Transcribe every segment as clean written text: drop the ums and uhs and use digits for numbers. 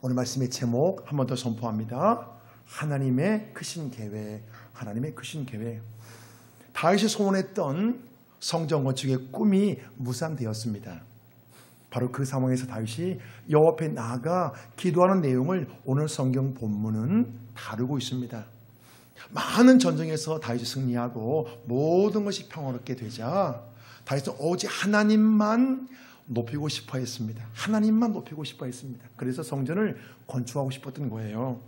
오늘 말씀의 제목 한 번 더 선포합니다. 하나님의 크신 계획, 하나님의 크신 계획. 다윗이 소원했던 성전 건축의 꿈이 무산되었습니다. 바로 그 상황에서 다윗이 여호와 앞에 나아가 기도하는 내용을 오늘 성경 본문은 다루고 있습니다. 많은 전쟁에서 다윗이 승리하고 모든 것이 평화롭게 되자 다윗은 오직 하나님만 높이고 싶어 했습니다. 하나님만 높이고 싶어 했습니다. 그래서 성전을 건축하고 싶었던 거예요.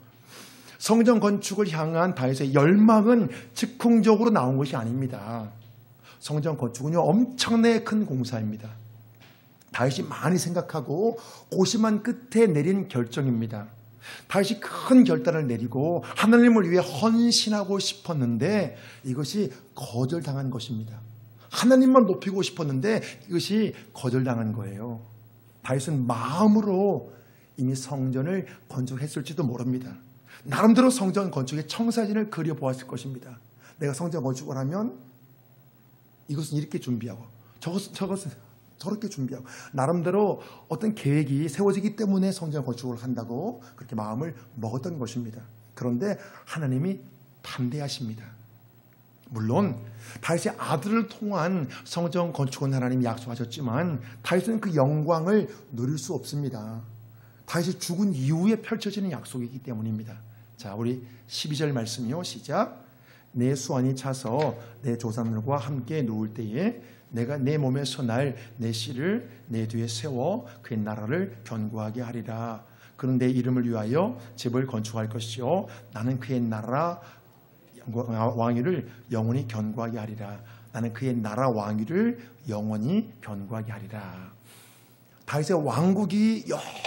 성전 건축을 향한 다윗의 열망은 즉흥적으로 나온 것이 아닙니다. 성전 건축은요, 엄청나게 큰 공사입니다. 다윗이 많이 생각하고 고심한 끝에 내린 결정입니다. 다윗이 큰 결단을 내리고 하나님을 위해 헌신하고 싶었는데 이것이 거절당한 것입니다. 하나님만 높이고 싶었는데 이것이 거절당한 거예요. 다윗은 마음으로 이미 성전을 건축했을지도 모릅니다. 나름대로 성전 건축의 청사진을 그려보았을 것입니다. 내가 성전 건축을 하면 이것은 이렇게 준비하고 저것은 저렇게 준비하고 나름대로 어떤 계획이 세워지기 때문에 성전 건축을 한다고 그렇게 마음을 먹었던 것입니다. 그런데 하나님이 반대하십니다. 물론 다윗의 아들을 통한 성전 건축은 하나님이 약속하셨지만 다윗은 그 영광을 누릴 수 없습니다. 다윗이 죽은 이후에 펼쳐지는 약속이기 때문입니다. 자, 우리 12절 말씀이요. 시작. 내 수완이 차서 내 조상들과 함께 누울 때에 내가 내 몸에서 날 내 씨를 내 뒤에 세워 그의 나라를 견고하게 하리라. 그는 내 이름을 위하여 집을 건축할 것이요 나는 그의 나라 왕위를 영원히 견고하게 하리라. 나는 그의 나라 왕위를 영원히 견고하게 하리라. 다윗의 왕국이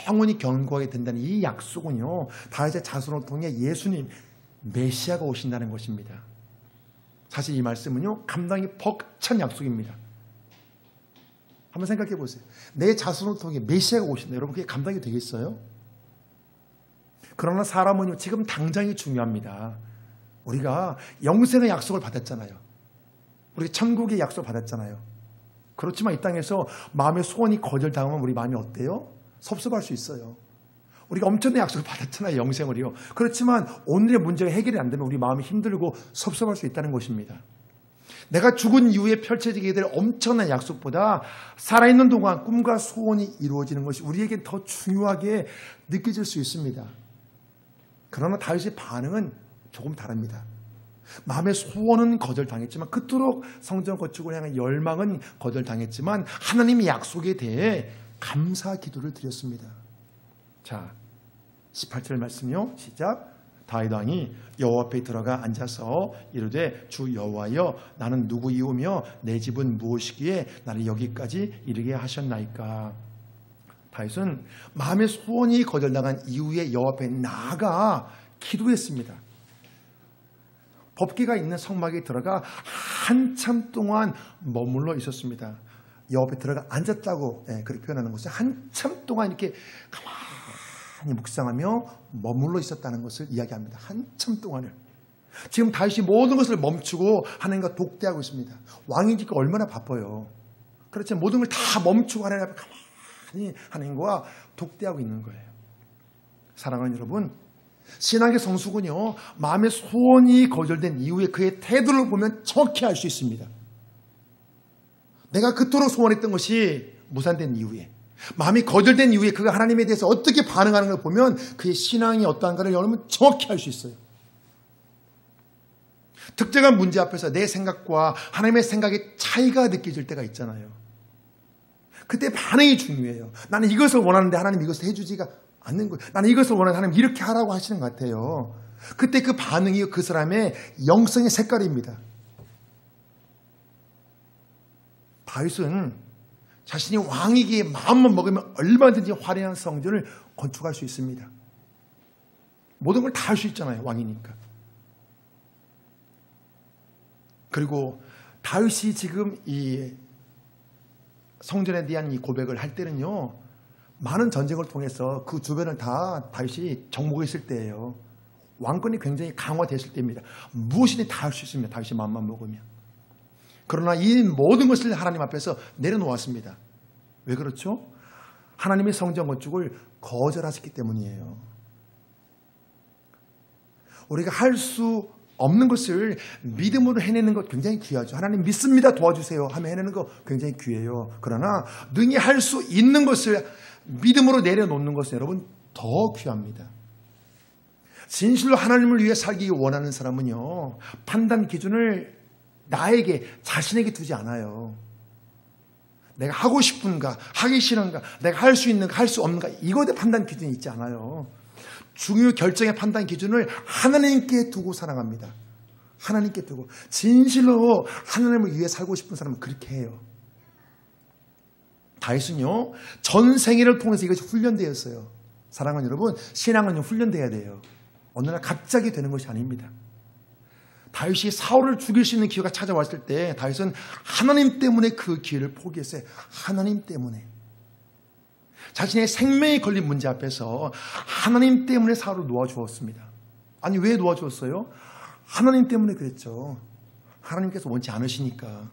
영원히 견고하게 된다는 이 약속은요, 다윗의 자손을 통해 예수님 메시아가 오신다는 것입니다. 사실 이 말씀은요, 감당이 벅찬 약속입니다. 한번 생각해 보세요. 내 자손을 통해 메시아가 오신다. 여러분 그게 감당이 되겠어요? 그러나 사람은요, 지금 당장이 중요합니다. 우리가 영생의 약속을 받았잖아요. 우리가 천국의 약속을 받았잖아요. 그렇지만 이 땅에서 마음의 소원이 거절당하면 우리 마음이 어때요? 섭섭할 수 있어요. 우리가 엄청난 약속을 받았잖아요. 영생을요. 그렇지만 오늘의 문제가 해결이 안 되면 우리 마음이 힘들고 섭섭할 수 있다는 것입니다. 내가 죽은 이후에 펼쳐지게 될 엄청난 약속보다 살아있는 동안 꿈과 소원이 이루어지는 것이 우리에게 더 중요하게 느껴질 수 있습니다. 그러나 다윗의 반응은 조금 다릅니다. 마음의 소원은 거절당했지만 그토록 성전 건축을 향한 열망은 거절당했지만 하나님의 약속에 대해 감사 기도를 드렸습니다. 자, 18절 말씀이요. 시작. 다윗 왕이 여호와 앞에 들어가 앉아서 이르되 주 여호와여 나는 누구이오며 내 집은 무엇이기에 나를 여기까지 이르게 하셨나이까. 다윗은 마음의 소원이 거절당한 이후에 여호와 앞에 나아가 기도했습니다. 법궤가 있는 성막에 들어가 한참 동안 머물러 있었습니다. 여호와 앞에 들어가 앉았다고 그렇게 표현하는 것은 한참 동안 이렇게 가만히 묵상하며 머물러 있었다는 것을 이야기합니다. 한참 동안을. 지금 다윗이 모든 것을 멈추고 하나님과 독대하고 있습니다. 왕이니까 얼마나 바빠요. 그렇지만 모든 걸 다 멈추고 하나님 앞에 가만히 하나님과 독대하고 있는 거예요. 사랑하는 여러분, 신앙의 성숙은요, 마음의 소원이 거절된 이후에 그의 태도를 보면 정확히 알 수 있습니다. 내가 그토록 소원했던 것이 무산된 이후에, 마음이 거절된 이후에 그가 하나님에 대해서 어떻게 반응하는 걸 보면 그의 신앙이 어떠한가를 여러분 정확히 알 수 있어요. 특정한 문제 앞에서 내 생각과 하나님의 생각의 차이가 느껴질 때가 있잖아요. 그때 반응이 중요해요. 나는 이것을 원하는데 하나님 이것을 해주지가 않는 거예요. 나는 이것을 원하는 하나님 이렇게 하라고 하시는 것 같아요. 그때 그 반응이 그 사람의 영성의 색깔입니다. 다윗은 자신이 왕이기에 마음만 먹으면 얼마든지 화려한 성전을 건축할 수 있습니다. 모든 걸 다 할 수 있잖아요. 왕이니까. 그리고 다윗이 지금 이 성전에 대한 이 고백을 할 때는요, 많은 전쟁을 통해서 그 주변을 다 다윗이 정복했을 때예요. 왕권이 굉장히 강화됐을 때입니다. 무엇이든 다 할 수 있습니다. 다윗이 마음만 먹으면. 그러나 이 모든 것을 하나님 앞에서 내려놓았습니다. 왜 그렇죠? 하나님의 성전 건축을 거절하셨기 때문이에요. 우리가 할 수 없는 것을 믿음으로 해내는 것 굉장히 귀하죠. 하나님 믿습니다, 도와주세요 하면 해내는 거 굉장히 귀해요. 그러나 능히 할 수 있는 것을 믿음으로 내려놓는 것은 여러분 더 귀합니다. 진실로 하나님을 위해 살기 원하는 사람은요, 판단 기준을 나에게, 자신에게 두지 않아요. 내가 하고 싶은가, 하기 싫은가, 내가 할 수 있는가, 할 수 없는가, 이거에 판단 기준이 있지 않아요. 중요 결정의 판단 기준을 하나님께 두고 살아갑니다. 하나님께 두고. 진실로 하나님을 위해 살고 싶은 사람은 그렇게 해요. 다윗은요, 전 생애를 통해서 이것이 훈련되었어요. 사랑하는 여러분, 신앙은 훈련돼야 돼요. 어느 날 갑자기 되는 것이 아닙니다. 다윗이 사울을 죽일 수 있는 기회가 찾아왔을 때 다윗은 하나님 때문에 그 기회를 포기했어요. 하나님 때문에. 자신의 생명이 걸린 문제 앞에서 하나님 때문에 사울을 놓아주었습니다. 아니, 왜 놓아주었어요? 하나님 때문에 그랬죠. 하나님께서 원치 않으시니까.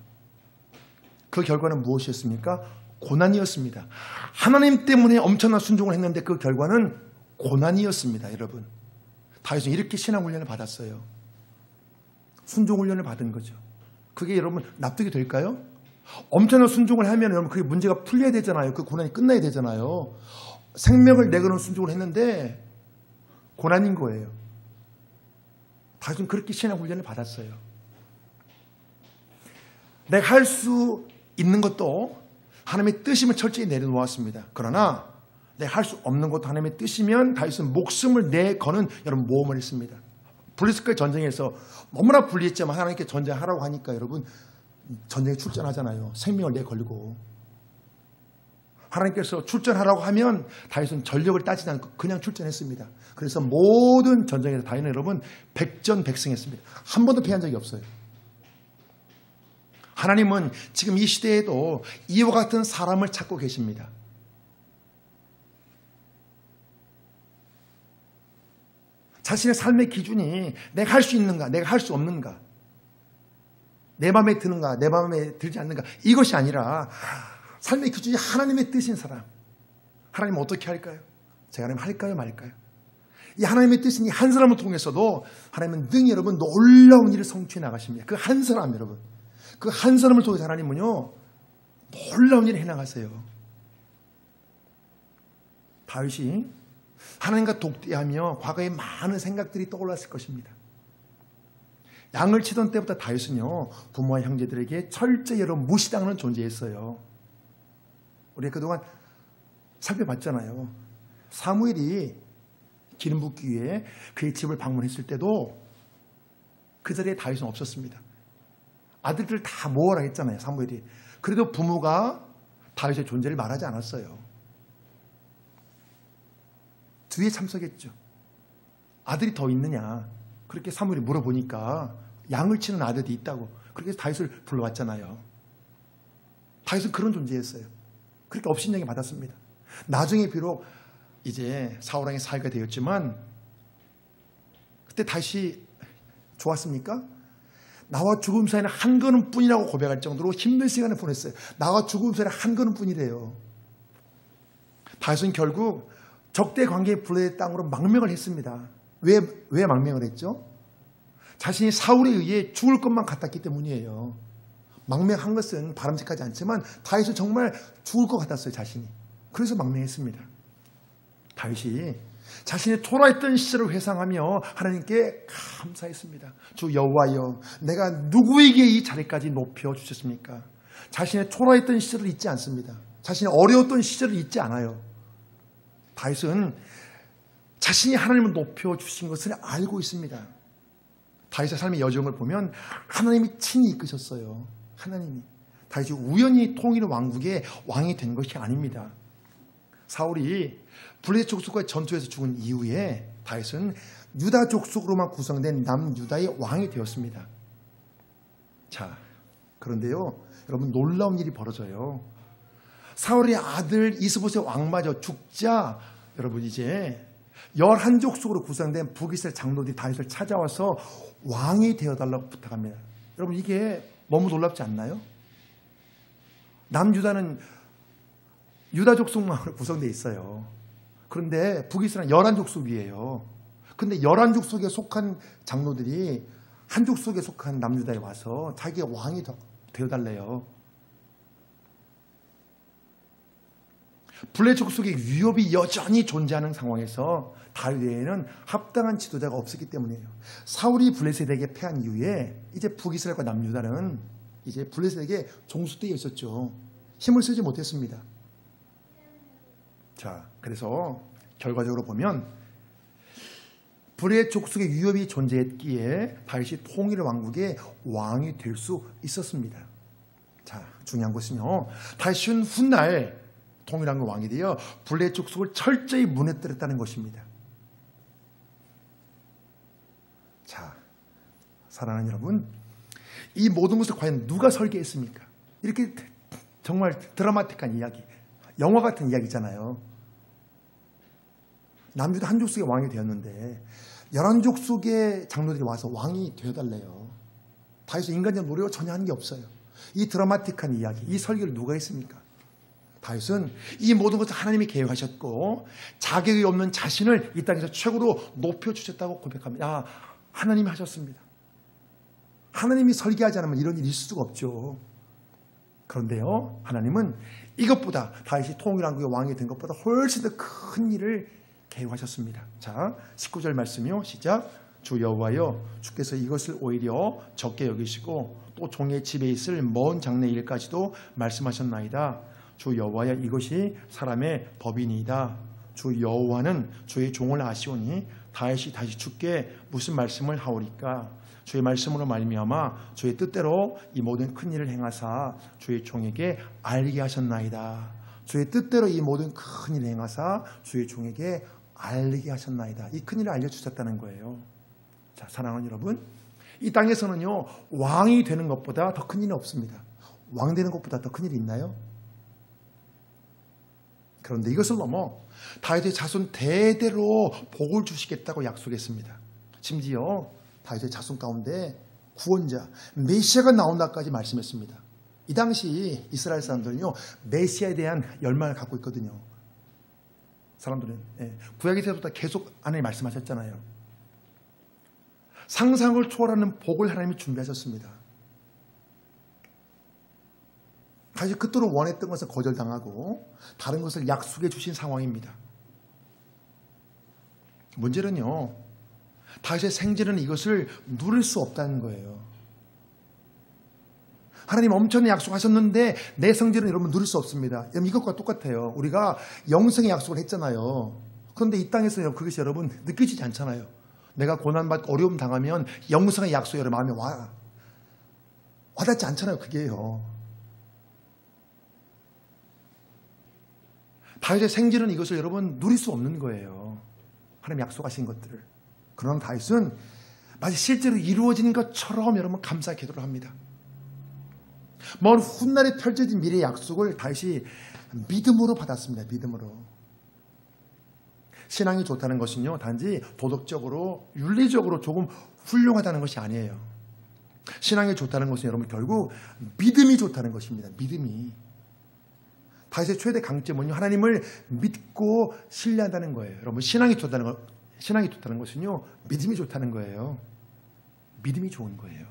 그 결과는 무엇이었습니까? 고난이었습니다. 하나님 때문에 엄청난 순종을 했는데 그 결과는 고난이었습니다. 여러분, 다윗은 이렇게 신앙훈련을 받았어요. 순종훈련을 받은 거죠. 그게 여러분 납득이 될까요? 엄청난 순종을 하면 여러분 그게 문제가 풀려야 되잖아요. 그 고난이 끝나야 되잖아요. 생명을 내거는 순종을 했는데 고난인 거예요. 다윗은 그렇게 신앙훈련을 받았어요. 내가 할 수 있는 것도 하나님의 뜻이면 철저히 내려놓았습니다. 그러나 내가 할 수 없는 것도 하나님의 뜻이면 다윗은 목숨을 내거는 여러분 모험을 했습니다. 블리츠크의 전쟁에서 너무나 불리했지만 하나님께 전쟁하라고 하니까 여러분 전쟁에 출전하잖아요. 생명을 내걸고. 하나님께서 출전하라고 하면 다윗은 전력을 따지지 않고 그냥 출전했습니다. 그래서 모든 전쟁에서 다윗은 여러분 백전백승했습니다. 한 번도 패한 적이 없어요. 하나님은 지금 이 시대에도 이와 같은 사람을 찾고 계십니다. 자신의 삶의 기준이 내가 할 수 있는가, 내가 할 수 없는가, 내 마음에 드는가, 내 마음에 들지 않는가, 이것이 아니라 삶의 기준이 하나님의 뜻인 사람. 하나님은 어떻게 할까요? 제가 하나님 할까요, 말까요? 이 하나님의 뜻은 이 한 사람을 통해서도 하나님은 능히 여러분 놀라운 일을 성취해 나가십니다. 그 한 사람 여러분, 그 한 사람을 통해서 하나님은요 놀라운 일을 해나가세요. 다윗이 하나님과 독대하며 과거에 많은 생각들이 떠올랐을 것입니다. 양을 치던 때부터 다윗은요 부모와 형제들에게 철저히 여러분 무시당하는 존재였어요. 우리가 그동안 살펴봤잖아요. 사무엘이 기름 붓기 위해 그의 집을 방문했을 때도 그 자리에 다윗은 없었습니다. 아들들 다 모으라 했잖아요, 사무엘이. 그래도 부모가 다윗의 존재를 말하지 않았어요. 뒤에 참석했죠. 아들이 더 있느냐, 그렇게 사무엘이 물어보니까 양을 치는 아들이 있다고. 그렇게 해서 다윗을 불러왔잖아요. 다윗은 그런 존재였어요. 그렇게 업신여김 받았습니다. 나중에 비록 이제 사울왕의 사위가 되었지만 그때 다윗이 좋았습니까? 나와 죽음 사이는 한 걸음뿐이라고 고백할 정도로 힘든 시간을 보냈어요. 나와 죽음 사이는 한 걸음뿐이래요. 다윗은 결국 적대 관계에 분리된 땅으로 망명을 했습니다. 왜 망명을 했죠? 자신이 사울에 의해 죽을 것만 같았기 때문이에요. 망명한 것은 바람직하지 않지만 다윗은 정말 죽을 것 같았어요, 자신이. 그래서 망명했습니다. 다윗이 자신의 초라했던 시절을 회상하며 하나님께 감사했습니다. 주 여호와여, 내가 누구에게 이 자리까지 높여주셨습니까? 자신의 초라했던 시절을 잊지 않습니다. 자신의 어려웠던 시절을 잊지 않아요. 다윗은 자신이 하나님을 높여주신 것을 알고 있습니다. 다윗의 삶의 여정을 보면 하나님이 친히 이끄셨어요. 하나님이. 다윗이 우연히 통일 왕국의 왕이 된 것이 아닙니다. 사울이 블레셋 족속과의 전투에서 죽은 이후에 다윗은 유다 족속으로만 구성된 남유다의 왕이 되었습니다. 자, 그런데요, 여러분 놀라운 일이 벌어져요. 사울의 아들 이스보셋 왕마저 죽자 여러분 이제 11족속으로 구성된 북이스라엘 장로들이 다윗을 찾아와서 왕이 되어달라고 부탁합니다. 여러분 이게 너무 놀랍지 않나요? 남유다는 유다 족속만으로 구성되어 있어요. 그런데 북이스라엘은 11족속이에요. 근데 11족속에 속한 장로들이 한 족속에 속한 남유다에 와서 자기가 왕이 되어달래요. 블레 족속의 위협이 여전히 존재하는 상황에서 다윗에게는 합당한 지도자가 없었기 때문이에요. 사울이 블레셋에게 패한 이후에 이제 북이스라엘과 남유다는 이제 블레셋에게 종속되어 있었죠. 힘을 쓰지 못했습니다. 자, 그래서 결과적으로 보면 블레 족속의 위협이 존재했기에 다윗이 통일 왕국의 왕이 될 수 있었습니다. 자, 중요한 것은요, 다윗은 훗날 통일왕국 왕이 되어 블레 족속을 철저히 무너뜨렸다는 것입니다. 자, 사랑하는 여러분, 이 모든 것을 과연 누가 설계했습니까? 이렇게 정말 드라마틱한 이야기, 영화 같은 이야기잖아요. 남유다 한 족속의 왕이 되었는데 11족속의 장로들이 와서 왕이 되어달래요. 다윗은 인간적 노력을 전혀 하는 게 없어요. 이 드라마틱한 이야기, 이 설계를 누가 했습니까? 다윗은 이 모든 것을 하나님이 계획하셨고 자격이 없는 자신을 이 땅에서 최고로 높여주셨다고 고백합니다. 아, 하나님이 하셨습니다. 하나님이 설계하지 않으면 이런 일이 있을 수가 없죠. 그런데요, 하나님은 이것보다 다윗이 통일왕국의 왕이 된 것보다 훨씬 더 큰 일을 계획하셨습니다. 자, 19절 말씀이요. 시작. 주 여호와여, 주께서 이것을 오히려 적게 여기시고 또 종의 집에 있을 먼 장래 일까지도 말씀하셨나이다. 주 여호와여, 이것이 사람의 법이니이다. 주 여호와는 주의 종을 아시오니 다윗이 다시 주께 무슨 말씀을 하오리까? 주의 말씀으로 말미암아 주의 뜻대로 이 모든 큰 일을 행하사 주의 종에게 알게 하셨나이다. 주의 뜻대로 이 모든 큰 일을 행하사 주의 종에게 알게 하셨나이다. 이 큰 일을 알려주셨다는 거예요. 자, 사랑하는 여러분, 이 땅에서는요, 왕이 되는 것보다 더 큰 일이 없습니다. 왕 되는 것보다 더 큰 일이 있나요? 그런데 이것을 넘어 다윗의 자손 대대로 복을 주시겠다고 약속했습니다. 심지어 다윗의 자손 가운데 구원자, 메시아가 나온다까지 말씀했습니다. 이 당시 이스라엘 사람들은요, 메시아에 대한 열망을 갖고 있거든요. 사람들은 구약에서부터 계속 하나님 말씀하셨잖아요. 상상을 초월하는 복을 하나님이 준비하셨습니다. 다시 그토록 원했던 것을 거절당하고 다른 것을 약속해 주신 상황입니다. 문제는요, 다윗의 생전에는 이것을 누릴 수 없다는 거예요. 하나님 엄청난 약속하셨는데 내 생전은 여러분 누릴 수 없습니다. 여러분, 이것과 똑같아요. 우리가 영생의 약속을 했잖아요. 그런데 이 땅에서 그것이 여러분 느껴지지 않잖아요. 내가 고난받고 어려움 당하면 영생의 약속이 여러분 마음에 와닿지 않잖아요. 그게요. 다윗의 생전은 이것을 여러분 누릴 수 없는 거예요. 하나님 약속하신 것들을. 그러나 다윗은 마치 실제로 이루어진 것처럼 여러분 감사의 기도를 합니다. 먼 훗날에 펼쳐진 미래의 약속을 다윗이 믿음으로 받았습니다. 믿음으로. 신앙이 좋다는 것은요, 단지 도덕적으로 윤리적으로 조금 훌륭하다는 것이 아니에요. 신앙이 좋다는 것은 여러분 결국 믿음이 좋다는 것입니다. 믿음이. 다윗의 최대 강점은요, 하나님을 믿고 신뢰한다는 거예요. 여러분, 신앙이 좋다는 것은요, 믿음이 좋다는 거예요. 믿음이 좋은 거예요.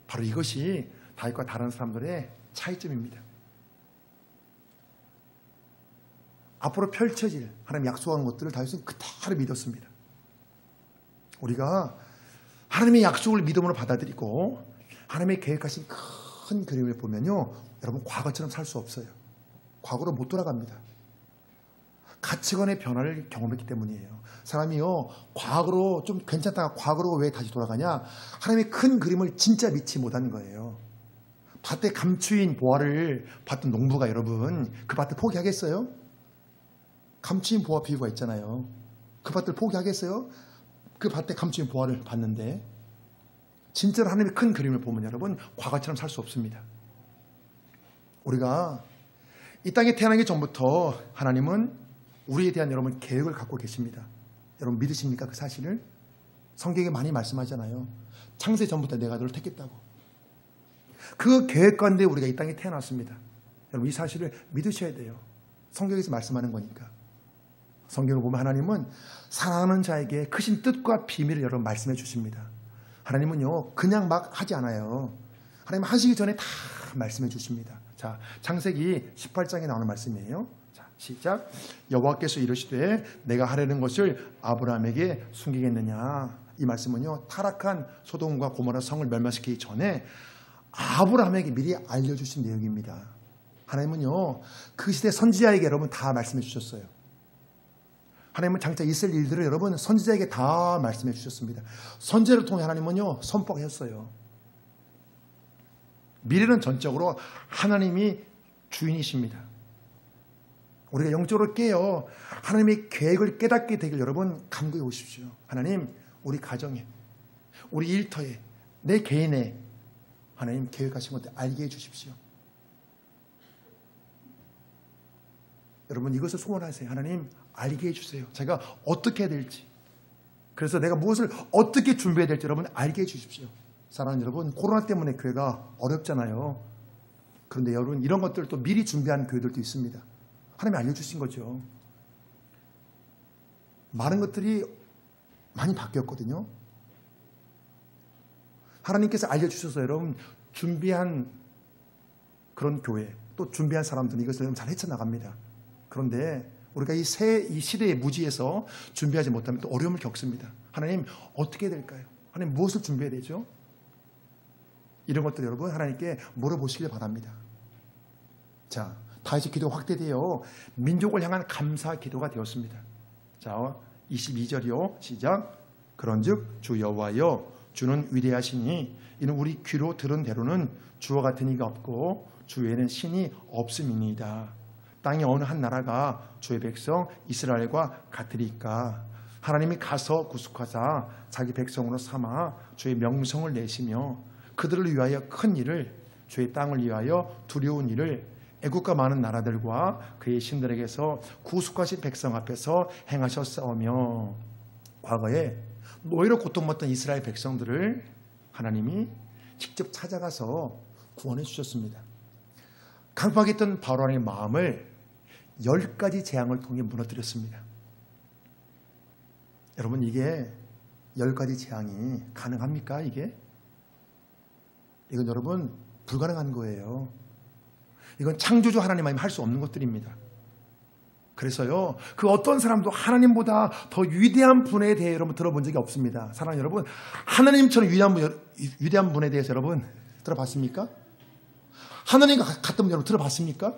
바로 이것이 다윗과 다른 사람들의 차이점입니다. 앞으로 펼쳐질 하나님 약속한 것들을 다윗은 그대로 믿었습니다. 우리가 하나님의 약속을 믿음으로 받아들이고 하나님의 계획하신 큰 그림을 보면요, 여러분 과거처럼 살 수 없어요. 과거로 못 돌아갑니다. 가치관의 변화를 경험했기 때문이에요. 사람이요, 과거로 좀 괜찮다가 과거로 왜 다시 돌아가냐? 하나님의 큰 그림을 진짜 믿지 못한 거예요. 밭에 감추인 보화를 봤던 농부가 여러분 그 밭을 포기하겠어요? 감추인 보화 비유가 있잖아요. 그 밭을 포기하겠어요? 그 밭에 감추인 보화를 봤는데 진짜로 하나님의 큰 그림을 보면 여러분 과거처럼 살 수 없습니다. 우리가 이 땅에 태어나기 전부터 하나님은 우리에 대한 여러분 계획을 갖고 계십니다. 여러분 믿으십니까? 그 사실을? 성경에 많이 말씀하잖아요. 창세 전부터 내가 너를 택했다고. 그 계획 가운데 우리가 이 땅에 태어났습니다. 여러분 이 사실을 믿으셔야 돼요. 성경에서 말씀하는 거니까. 성경을 보면 하나님은 사랑하는 자에게 크신 뜻과 비밀을 여러분 말씀해 주십니다. 하나님은요 그냥 막 하지 않아요. 하나님 하시기 전에 다 말씀해 주십니다. 자, 창세기 18장에 나오는 말씀이에요. 자, 시작. 여호와께서 이르시되 내가 하려는 것을 아브라함에게 숨기겠느냐. 이 말씀은요 타락한 소돔과 고모라 성을 멸망시키기 전에 아브라함에게 미리 알려주신 내용입니다. 하나님은요 그 시대 선지자에게 여러분 다 말씀해 주셨어요. 하나님은 장차 있을 일들을 여러분 선지자에게 다 말씀해 주셨습니다. 선지자를 통해 하나님은요 선포했어요. 미래는 전적으로 하나님이 주인이십니다. 우리가 영적으로 깨어 하나님의 계획을 깨닫게 되길 여러분 간구해 오십시오. 하나님 우리 가정에 우리 일터에 내 개인에 하나님 계획하신 것들 알게 해주십시오. 여러분 이것을 소원하세요. 하나님 알게 해주세요. 제가 어떻게 해야 될지, 그래서 내가 무엇을 어떻게 준비해야 될지 여러분 알게 해주십시오. 사랑하는 여러분, 코로나 때문에 교회가 어렵잖아요. 그런데 여러분 이런 것들을 또 미리 준비한 교회들도 있습니다. 하나님이 알려주신 거죠. 많은 것들이 많이 바뀌었거든요. 하나님께서 알려주셔서 여러분 준비한 그런 교회, 또 준비한 사람들은 이것을 여러분 잘 헤쳐나갑니다. 그런데 우리가 이 시대의 무지에서 준비하지 못하면 또 어려움을 겪습니다. 하나님 어떻게 해야 될까요? 하나님 무엇을 준비해야 되죠? 이런 것들 여러분 하나님께 물어보시길 바랍니다. 자, 다시 기도가 확대되어 민족을 향한 감사 기도가 되었습니다. 자, 22절이요. 시작. 그런즉 주 여호와여 주는 위대하시니 이는 우리 귀로 들은 대로는 주와 같은 이가 없고 주 외에는 신이 없음이니이다. 땅의 어느 한 나라가 주의 백성 이스라엘과 같으리까. 하나님이 가서 구속하사 자기 백성으로 삼아 주의 명성을 내시며 그들을 위하여 큰 일을, 주의 땅을 위하여 두려운 일을 애국과 많은 나라들과 그의 신들에게서 구속하신 백성 앞에서 행하셨사오며, 과거에 노예로 고통받던 이스라엘 백성들을 하나님이 직접 찾아가서 구원해 주셨습니다. 강팍했던 바로왕의 마음을 10가지 재앙을 통해 무너뜨렸습니다. 여러분 이게 10가지 재앙이 가능합니까? 이건 여러분 불가능한 거예요. 이건 창조주 하나님만이 할 수 없는 것들입니다. 그래서요, 그 어떤 사람도 하나님보다 더 위대한 분에 대해 여러분 들어본 적이 없습니다. 사랑하는 여러분, 하나님처럼 위대한 분에 대해서 여러분 들어봤습니까? 하나님과 같은 분 여러분 들어봤습니까?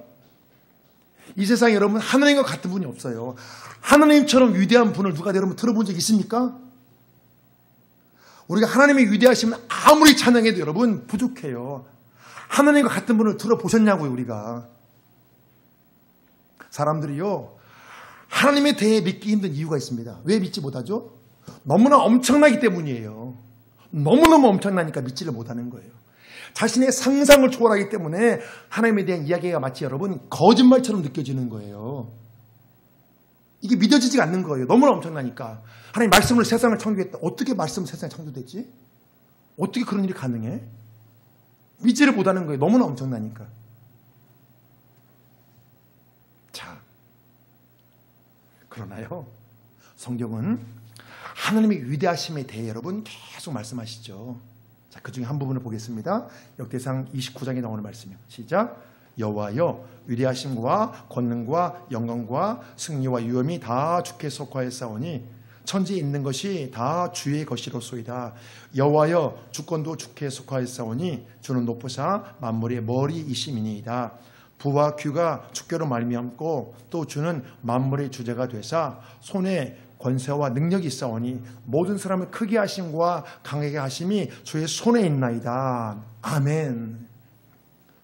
이 세상에 여러분 하나님과 같은 분이 없어요. 하나님처럼 위대한 분을 누가 여러분 들어본 적 있습니까? 우리가 하나님의 위대하심을 아무리 찬양해도 여러분 부족해요. 하나님과 같은 분을 들어보셨냐고요. 우리가 사람들이요 하나님에 대해 믿기 힘든 이유가 있습니다. 왜 믿지 못하죠? 너무나 엄청나기 때문이에요. 너무너무 엄청나니까 믿지를 못하는 거예요. 자신의 상상을 초월하기 때문에 하나님에 대한 이야기가 마치 여러분 거짓말처럼 느껴지는 거예요. 이게 믿어지지가 않는 거예요. 너무나 엄청나니까. 하나님 말씀으로 세상을 창조했다. 어떻게 말씀으로 세상이 창조됐지? 어떻게 그런 일이 가능해? 믿지를 못하는 거예요. 너무나 엄청나니까. 자, 그러나요, 성경은 하나님의 위대하심에 대해 여러분 계속 말씀하시죠. 자, 그 중에 한 부분을 보겠습니다. 역대상 29장에 나오는 말씀이요. 시작. 여호와여 위대하심과 권능과 영광과 승리와 위엄이 다 주께 속하였사오니 천지에 있는 것이 다 주의 것이로소이다. 여호와여 주권도 주께 속하였사오니 주는 높으사 만물의 머리이심이니이다. 부와 귀가 주께로 말미암고 또 주는 만물의 주제가 되사 손에 권세와 능력이 있사오니 모든 사람을 크게 하심과 강하게 하심이 주의 손에 있나이다. 아멘.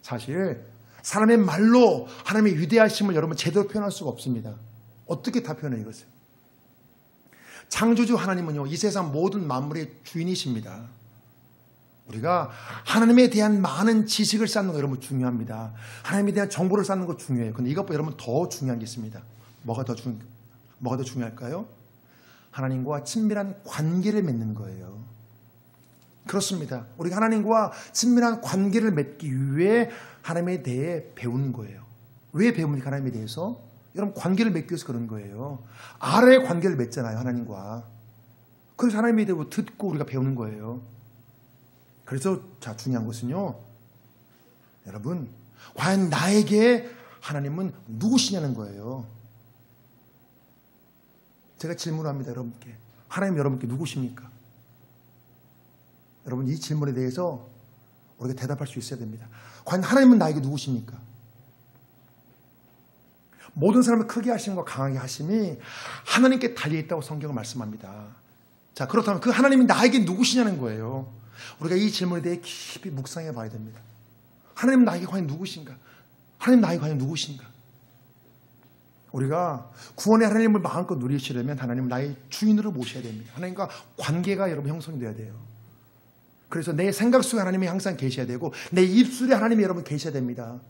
사실 사람의 말로 하나님의 위대하심을 여러분 제대로 표현할 수가 없습니다. 어떻게 다 표현해요 이것을? 창조주 하나님은요 이 세상 모든 만물의 주인이십니다. 우리가 하나님에 대한 많은 지식을 쌓는 거 여러분 중요합니다. 하나님에 대한 정보를 쌓는 거 중요해요. 근데 이것보다 여러분 더 중요한 게 있습니다. 뭐가 더 중요할까요? 하나님과 친밀한 관계를 맺는 거예요. 그렇습니다. 우리가 하나님과 친밀한 관계를 맺기 위해 하나님에 대해 배우는 거예요. 왜 배웁니까? 하나님에 대해서? 여러분 관계를 맺기 위해서 그런 거예요. 아래의 관계를 맺잖아요, 하나님과. 그래서 하나님이 되고 듣고 우리가 배우는 거예요. 그래서 자, 중요한 것은요, 여러분, 과연 나에게 하나님은 누구시냐는 거예요. 제가 질문합니다, 여러분께. 하나님 여러분께 누구십니까? 여러분, 이 질문에 대해서 우리가 대답할 수 있어야 됩니다. 과연 하나님은 나에게 누구십니까? 모든 사람을 크게 하심과 강하게 하심이 하나님께 달려있다고 성경은 말씀합니다. 자, 그렇다면 그 하나님이 나에게 누구시냐는 거예요. 우리가 이 질문에 대해 깊이 묵상해 봐야 됩니다. 하나님은 나에게 과연 누구신가? 하나님 나에게 과연 누구신가? 우리가 구원의 하나님을 마음껏 누리시려면 하나님은 나의 주인으로 모셔야 됩니다. 하나님과 관계가 여러분 형성이 돼야 돼요. 그래서 내 생각 속에 하나님이 항상 계셔야 되고 내 입술에 하나님이 여러분 계셔야 됩니다.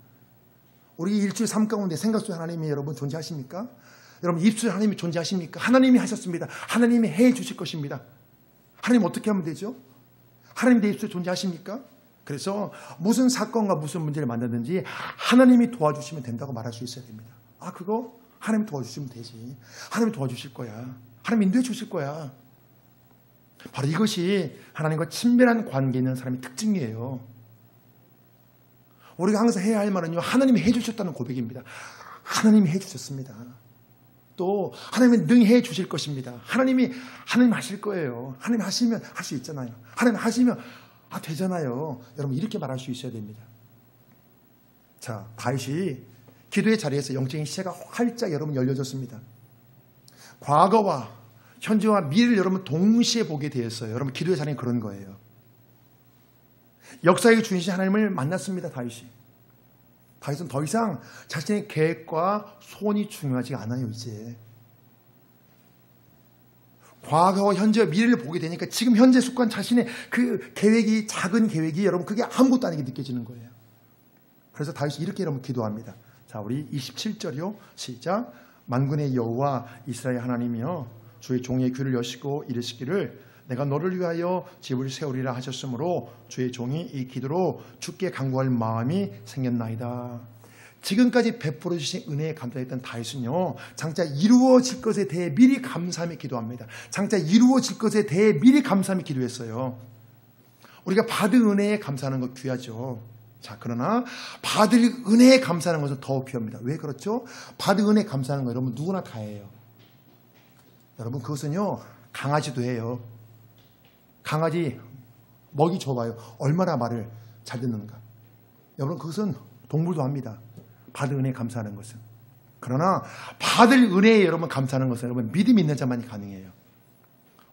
우리 일주일 삶 가운데 생각 속에 하나님이 여러분 존재하십니까? 여러분 입술에 하나님이 존재하십니까? 하나님이 하셨습니다. 하나님이 해 주실 것입니다. 하나님 어떻게 하면 되죠? 하나님 내 입술에 존재하십니까? 그래서 무슨 사건과 무슨 문제를 만나든지 하나님이 도와주시면 된다고 말할 수 있어야 됩니다. 아, 그거 하나님 도와주시면 되지. 하나님이 도와주실 거야. 하나님 인도해 주실 거야. 바로 이것이 하나님과 친밀한 관계에 있는 사람의 특징이에요. 우리가 항상 해야 할 말은요, 하나님이 해주셨다는 고백입니다. 하나님이 해주셨습니다. 또 하나님은 능히 해주실 것입니다. 하나님 하실 거예요. 하나님 하시면 할 수 있잖아요. 하나님 하시면 되잖아요. 여러분 이렇게 말할 수 있어야 됩니다. 자, 다윗이 기도의 자리에서 영적인 시야가 활짝 여러분 열려졌습니다. 과거와 현재와 미래를 여러분 동시에 보게 되었어요. 여러분 기도의 자리는 그런 거예요. 역사의 주인이신 하나님을 만났습니다. 다윗은 더 이상 자신의 계획과 소원이 중요하지 않아요. 이제 과거와 현재와 미래를 보게 되니까 지금 현재 속한 자신의 그 계획이, 작은 계획이 여러분 그게 아무것도 아니게 느껴지는 거예요. 그래서 다윗이 이렇게 여러분 기도합니다. 자, 우리 27절이요. 시작. 만군의 여호와 이스라엘 하나님이여, 주의 종의 귀를 여시고 이르시기를 내가 너를 위하여 집을 세우리라 하셨으므로 주의 종이 이 기도로 주께 간구할 마음이 생겼나이다. 지금까지 베풀어 주신 은혜에 감사했던 다윗은요, 장차 이루어질 것에 대해 미리 감사하며 기도합니다. 장차 이루어질 것에 대해 미리 감사하며 기도했어요. 우리가 받은 은혜에 감사하는 것 귀하죠. 자, 그러나 받을 은혜에 감사하는 것은 더 귀합니다. 왜 그렇죠? 받은 은혜에 감사하는 거 여러분 누구나 다 해요. 여러분 그것은요, 강아지도 해요. 강아지 먹이 줘봐요. 얼마나 말을 잘 듣는가. 여러분 그것은 동물도 합니다. 받은 은혜에 감사하는 것은. 그러나 받을 은혜에 여러분 감사하는 것은 여러분 믿음이 있는 자만이 가능해요.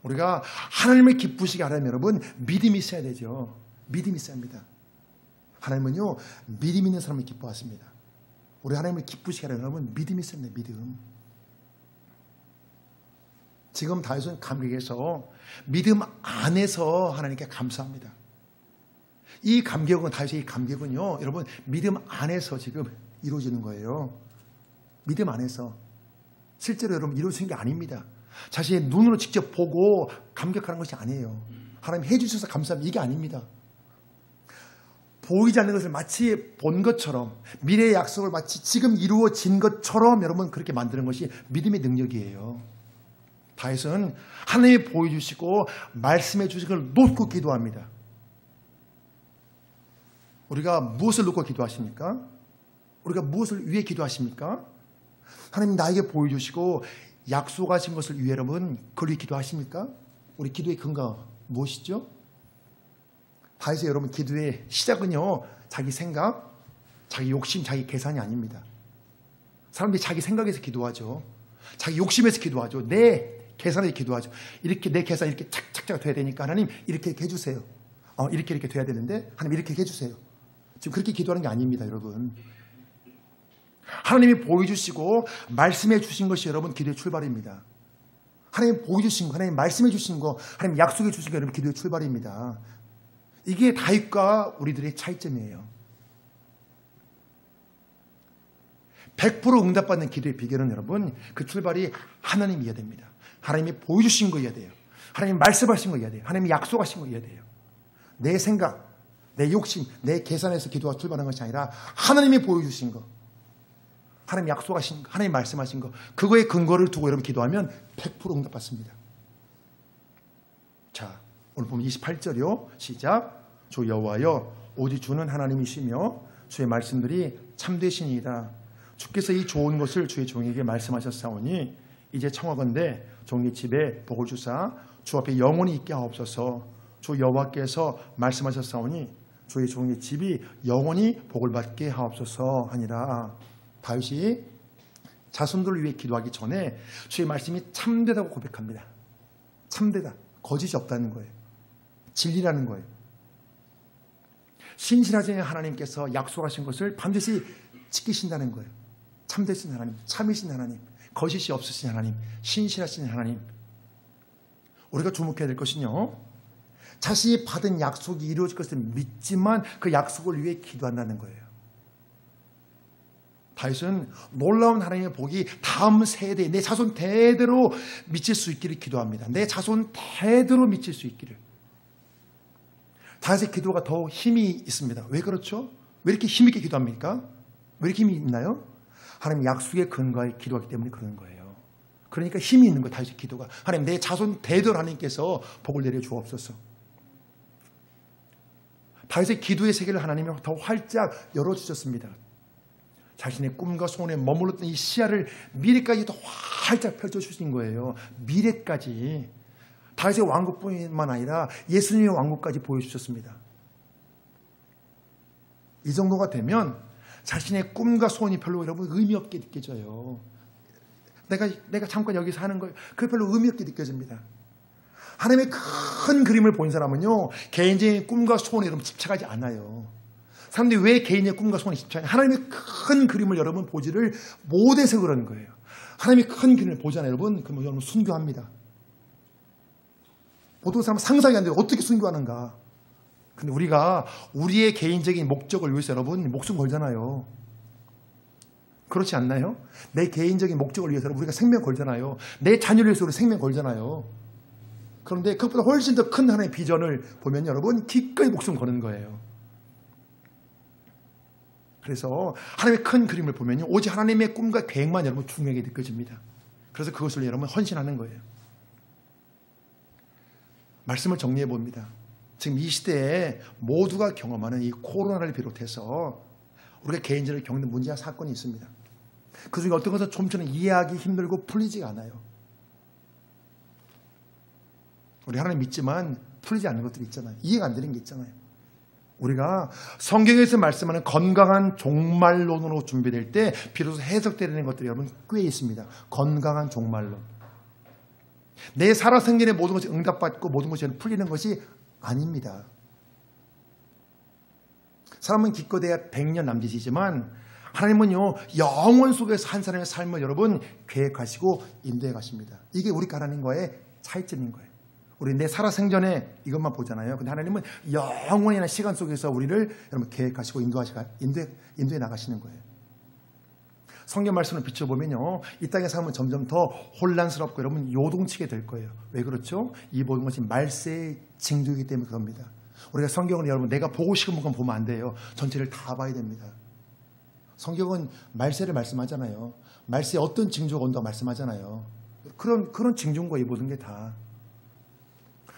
우리가 하나님을 기쁘시게 하려면 여러분 믿음이 있어야 되죠. 믿음이 있어야 합니다. 하나님은요, 믿음 있는 사람을 기뻐하십니다. 우리 하나님을 기쁘시게 하려면 여러분 믿음이 있어야 합니다. 믿음. 지금 다윗은 감격에서 믿음 안에서 하나님께 감사합니다. 이 감격은, 다윗의 이 감격은요, 여러분 믿음 안에서 지금 이루어지는 거예요. 믿음 안에서. 실제로 여러분 이루어지는 게 아닙니다. 자신의 눈으로 직접 보고 감격하는 것이 아니에요. 하나님 해주셔서 감사합니다. 이게 아닙니다. 보이지 않는 것을 마치 본 것처럼, 미래의 약속을 마치 지금 이루어진 것처럼 여러분 그렇게 만드는 것이 믿음의 능력이에요. 다윗은 하나님이 보여주시고 말씀해 주신 걸 놓고 기도합니다. 우리가 무엇을 놓고 기도하십니까? 우리가 무엇을 위해 기도하십니까? 하나님 나에게 보여주시고 약속하신 것을 위해 여러분 그걸 위해 기도하십니까? 우리 기도의 근거가 무엇이죠? 다윗의 여러분 기도의 시작은요, 자기 생각, 자기 욕심, 자기 계산이 아닙니다. 사람들이 자기 생각에서 기도하죠. 자기 욕심에서 기도하죠. 내 계산에서 기도하죠. 이렇게 내 계산 이렇게 착착착 돼야 되니까 하나님 이렇게 해주세요. 이렇게 돼야 되는데 하나님 이렇게 해주세요. 지금 그렇게 기도하는 게 아닙니다, 여러분. 하나님이 보여주시고 말씀해 주신 것이 여러분 기도의 출발입니다. 하나님 보여주신 거, 하나님 말씀해 주신 거, 하나님 약속해 주신 거 여러분 기도의 출발입니다. 이게 다윗과 우리들의 차이점이에요. 100% 응답받는 기도의 비결은 여러분 그 출발이 하나님이어야 됩니다. 하나님이 보여주신 거여야 돼요. 하나님 말씀하신 거여야 돼요. 하나님이 약속하신 거여야 돼요. 내 생각, 내 욕심, 내 계산에서 기도가 출발한 것이 아니라 하나님이 보여주신 거, 하나님 약속하신 거, 하나님 말씀하신 거, 그거에 근거를 두고 여러분 기도하면 100% 응답받습니다. 자, 오늘 보면 28절이요. 시작. 주 여호와여, 오직 주는 하나님이시며 주의 말씀들이 참되시니이다. 주께서 이 좋은 것을 주의 종에게 말씀하셨사오니 이제 청하건대 종의 집에 복을 주사 주 앞에 영원히 있게 하옵소서. 주 여호와께서 말씀하셨사오니 주의 종의 집이 영원히 복을 받게 하옵소서 하니라. 다윗이 자손들을 위해 기도하기 전에 주의 말씀이 참되다고 고백합니다. 참되다. 거짓이 없다는 거예요. 진리라는 거예요. 신실하신 하나님께서 약속하신 것을 반드시 지키신다는 거예요. 참되신 하나님, 참이신 하나님, 거짓이 없으신 하나님, 신실하신 하나님. 우리가 주목해야 될 것은요, 자신이 받은 약속이 이루어질 것을 믿지만 그 약속을 위해 기도한다는 거예요. 다윗은 놀라운 하나님의 복이 다음 세대, 내 자손 대대로 미칠 수 있기를 기도합니다. 내 자손 대대로 미칠 수 있기를. 다윗의 기도가 더 힘이 있습니다. 왜 그렇죠? 왜 이렇게 힘있게 기도합니까? 왜 이렇게 힘이 있나요? 하나님 약속의 근거에 기도하기 때문에 그런 거예요. 그러니까 힘이 있는 거예요. 다윗의 기도가. 하나님 내 자손 대대로 하나님께서 복을 내려 주옵소서. 다윗의 기도의 세계를 하나님이 더 활짝 열어주셨습니다. 자신의 꿈과 소원에 머물렀던 이 시야를 미래까지 더 활짝 펼쳐주신 거예요. 미래까지. 다윗의 왕국뿐만 아니라 예수님의 왕국까지 보여주셨습니다. 이 정도가 되면 자신의 꿈과 소원이 별로 여러분 의미 없게 느껴져요. 내가 잠깐 여기서 하는 거 그게 별로 의미 없게 느껴집니다. 하나님의 큰 그림을 본 사람은요, 개인적인 꿈과 소원에 여러분 집착하지 않아요. 사람들이 왜 개인의 꿈과 소원에 집착하냐? 하나님의 큰 그림을 여러분 보지를 못해서 그런 거예요. 하나님의 큰 그림을 보잖아요, 여러분. 그러면 여러분 순교합니다. 보통 사람은 상상이 안 돼요. 어떻게 순교하는가? 근데 우리가 우리의 개인적인 목적을 위해서 여러분 목숨 걸잖아요. 그렇지 않나요? 내 개인적인 목적을 위해서 우리가 생명 걸잖아요. 내 자녀를 위해서 우리 생명 걸잖아요. 그런데 그것보다 훨씬 더 큰 하나의 비전을 보면 여러분 기꺼이 목숨 거는 거예요. 그래서 하나님의 큰 그림을 보면 오직 하나님의 꿈과 계획만 여러분 중요하게 느껴집니다. 그래서 그것을 여러분 헌신하는 거예요. 말씀을 정리해 봅니다. 지금 이 시대에 모두가 경험하는 이 코로나를 비롯해서 우리가 개인적으로 겪는 문제와 사건이 있습니다. 그중에 어떤 것은 좀처럼 이해하기 힘들고 풀리지가 않아요. 우리 하나님 믿지만 풀리지 않는 것들이 있잖아요. 이해가 안 되는 게 있잖아요. 우리가 성경에서 말씀하는 건강한 종말론으로 준비될 때 비로소 해석되는 것들이 여러분 꽤 있습니다. 건강한 종말론. 내 살아생전의 모든 것이 응답받고 모든 것이 풀리는 것이 아닙니다. 사람은 기껏해야 100년 남짓이지만 하나님은요, 영원 속에서 한 사람의 삶을 여러분 계획하시고 인도해 가십니다. 이게 우리 하나님과의 차이점인 거예요. 우리 내 살아생전에 이것만 보잖아요. 근데 하나님은 영원이나 시간 속에서 우리를 여러분 계획하시고 인도해 나가시는 거예요. 성경 말씀을 비춰보면요, 이 땅의 삶은 점점 더 혼란스럽고 여러분 요동치게 될 거예요. 왜 그렇죠? 이 모든 것이 말세의 징조이기 때문에 그럽니다. 우리가 성경을 여러분 내가 보고 싶은 것만 보면 안 돼요. 전체를 다 봐야 됩니다. 성경은 말세를 말씀하잖아요. 말세에 어떤 징조가 온다고 말씀하잖아요. 그런 징조인 거예요. 이 모든 게 다.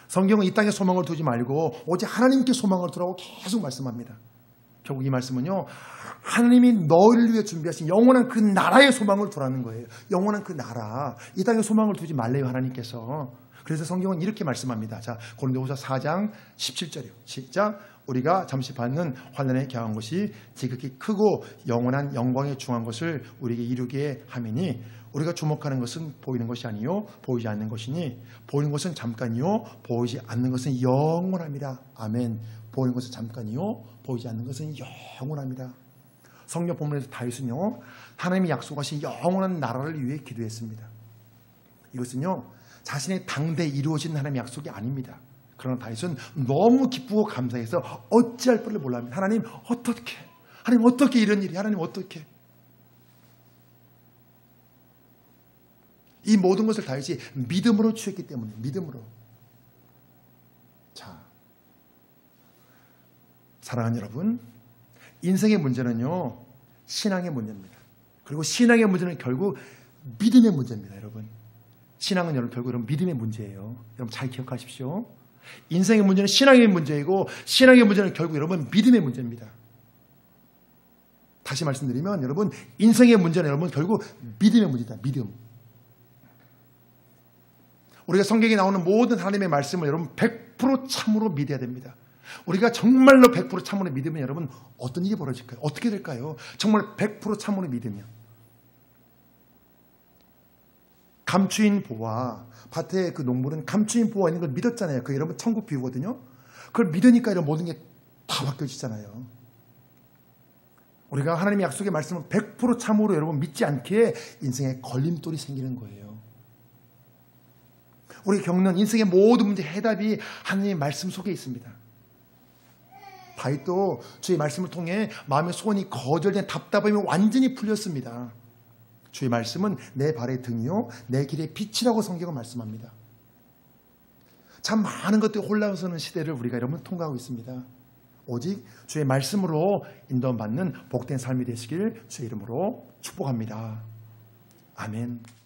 성경은 이 땅에 소망을 두지 말고 오직 하나님께 소망을 두라고 계속 말씀합니다. 결국 이 말씀은요, 하나님이 너희를 위해 준비하신 영원한 그 나라의 소망을 두라는 거예요. 영원한 그 나라. 이 땅에 소망을 두지 말래요, 하나님께서. 그래서 성경은 이렇게 말씀합니다. 자, 고린도후서 4장 17절이요. 시작. 우리가 잠시 받는 환난에 겨운 것이 지극히 크고 영원한 영광에 중한 것을 우리에게 이루게 함이니 우리가 주목하는 것은 보이는 것이 아니요 보이지 않는 것이니 보이는 것은 잠깐이요 보이지 않는 것은 영원합니다. 아멘. 보이는 것은 잠깐이요 보이지 않는 것은 영원합니다. 성경 본문에서 다윗은요, 하나님이 약속하신 영원한 나라를 위해 기도했습니다. 이것은요, 자신의 당대에 이루어진 하나님의 약속이 아닙니다. 그러나 다윗은 너무 기쁘고 감사해서 어찌할 바를 몰라합니다. 하나님 어떻게 이런 일이, 하나님 어떻게. 이 모든 것을 다윗이 믿음으로 취했기 때문에, 믿음으로. 자, 사랑하는 여러분, 인생의 문제는요, 신앙의 문제입니다. 그리고 신앙의 문제는 결국 믿음의 문제입니다, 여러분. 신앙은 여러분 결국 여러분 믿음의 문제예요. 여러분 잘 기억하십시오. 인생의 문제는 신앙의 문제이고 신앙의 문제는 결국 여러분 믿음의 문제입니다. 다시 말씀드리면 여러분 인생의 문제는 여러분 결국 믿음의 문제다. 믿음. 우리가 성경에 나오는 모든 하나님의 말씀을 여러분 100% 참으로 믿어야 됩니다. 우리가 정말로 100% 참으로 믿으면 여러분 어떤 일이 벌어질까요? 어떻게 될까요? 정말 100% 참으로 믿으면. 감추인 보화, 밭에 그 농부는 감추인 보화 있는 걸 믿었잖아요. 그게 여러분 천국 비유거든요. 그걸 믿으니까 이런 모든 게 다 바뀌어지잖아요. 우리가 하나님의 약속의 말씀을 100% 참으로 여러분 믿지 않기에 인생에 걸림돌이 생기는 거예요. 우리가 겪는 인생의 모든 문제 해답이 하나님의 말씀 속에 있습니다. 다윗도 주의 말씀을 통해 마음의 소원이 거절된 답답함이 완전히 풀렸습니다. 주의 말씀은 내 발의 등이요 내 길의 빛이라고 성경은 말씀합니다. 참 많은 것들이 혼란스러운 시대를 우리가 여러분 통과하고 있습니다. 오직 주의 말씀으로 인도받는 복된 삶이 되시길 주의 이름으로 축복합니다. 아멘.